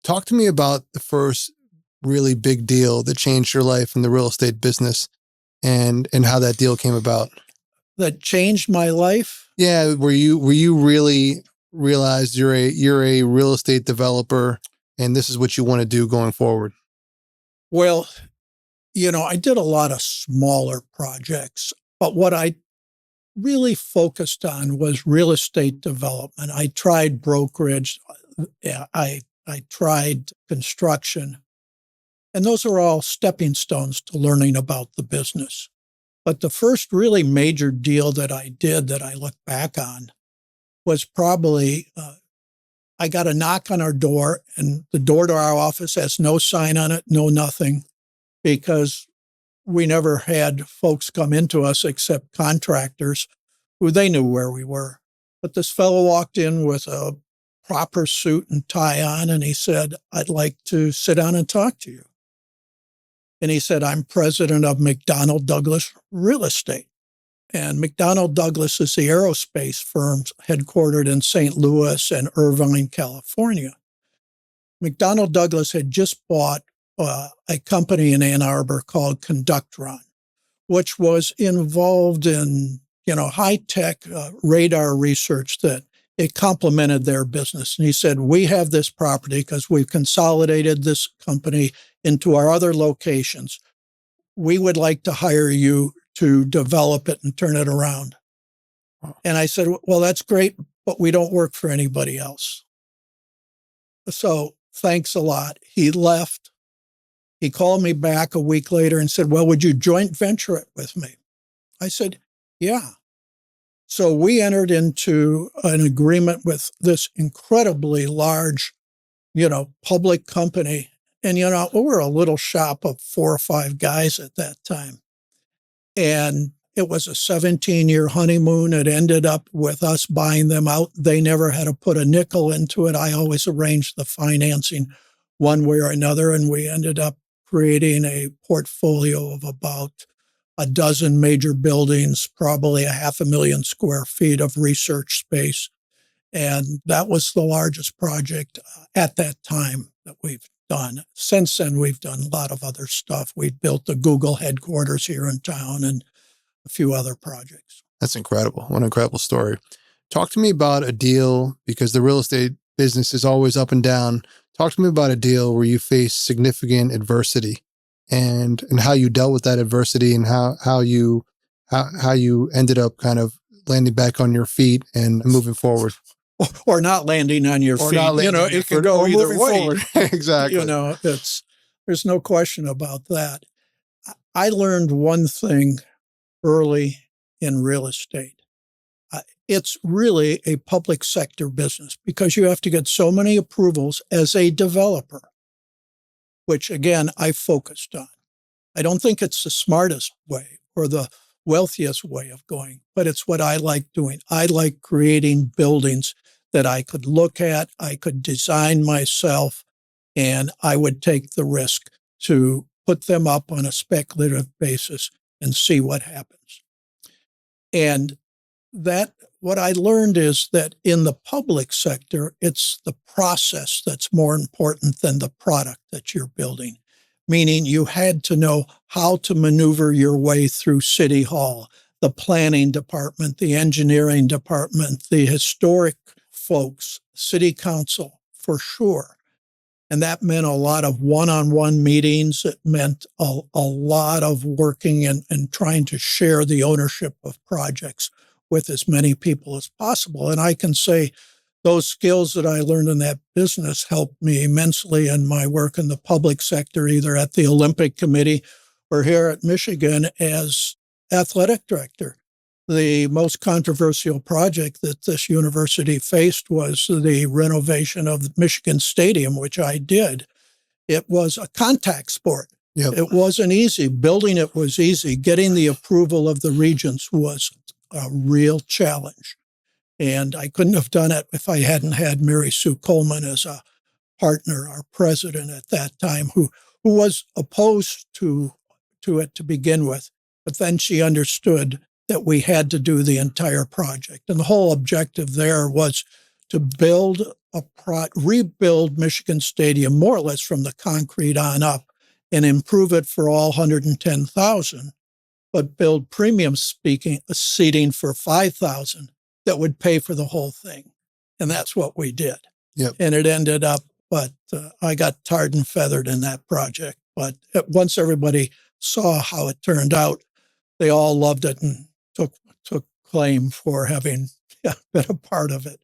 Talk to me about the first really big deal that changed your life in the real estate business and how that deal came about. That changed my life? Yeah, were you really realized you're a real estate developer and this is what you want to do going forward? Well, I did a lot of smaller projects, but what I really focused on was real estate development. I tried brokerage, I tried construction, and those are all stepping stones to learning about the business. But the first really major deal that I did that I look back on was probably I got a knock on our door, and the door to our office has no sign on it, no nothing, because we never had folks come into us except contractors who they knew where we were. But this fellow walked in with a proper suit and tie on, and he said, "I'd like to sit down and talk to you." And he said, "I'm president of McDonnell Douglas Real Estate." And McDonnell Douglas is the aerospace firm headquartered in St. Louis and Irvine, California. McDonnell Douglas had just bought a company in Ann Arbor called Conductron, which was involved in, high-tech radar research that it complemented their business. And he said, "We have this property because we've consolidated this company into our other locations. We would like to hire you to develop it and turn it around." And I said, "Well, that's great, but we don't work for anybody else. So thanks a lot." He left. He called me back a week later and said, "Well, would you joint venture it with me?" I said, "Yeah." So we entered into an agreement with this incredibly large, public company. And, we were a little shop of 4 or 5 guys at that time. And it was a 17-year honeymoon. It ended up with us buying them out. They never had to put a nickel into it. I always arranged the financing one way or another. And we ended up creating a portfolio of about a dozen major buildings, probably 500,000 square feet of research space. And that was the largest project at that time that we've done. Since then, we've done a lot of other stuff. We've built the Google headquarters here in town and a few other projects. That's incredible. What an incredible story. Talk to me about a deal, because the real estate business is always up and down. Talk to me about a deal where you faced significant adversity and how you dealt with that adversity and how you ended up kind of landing back on your feet and moving forward. Or not landing on your feet. It could go either way. Exactly. There's no question about that. I learned one thing early in real estate. It's really a public sector business because you have to get so many approvals as a developer, which again, I focused on. I don't think it's the smartest way or the wealthiest way of going, but it's what I like doing. I like creating buildings that I could look at, I could design myself, and I would take the risk to put them up on a speculative basis and see what happens. And what I learned is that in the public sector, it's the process that's more important than the product that you're building, meaning you had to know how to maneuver your way through City Hall, the planning department, the engineering department, the historic folks, city council, for sure. And that meant a lot of one-on-one meetings. It meant a lot of working and trying to share the ownership of projects with as many people as possible. And I can say those skills that I learned in that business helped me immensely in my work in the public sector, either at the Olympic Committee or here at Michigan as athletic director. The most controversial project that this university faced was the renovation of the Michigan Stadium, which I did. It was a contact sport. Yep. It wasn't easy. Building it was easy. Getting the approval of the regents was a real challenge. And I couldn't have done it if I hadn't had Mary Sue Coleman as a partner, our president at that time, who was opposed to it to begin with. But then she understood that we had to do the entire project. And the whole objective there was to build rebuild Michigan Stadium more or less from the concrete on up and improve it for all 110,000, but build premium seating for 5,000 that would pay for the whole thing. And that's what we did. Yep. And it ended up, but I got tarred and feathered in that project. But once everybody saw how it turned out, they all loved it and took claim for having been a part of it.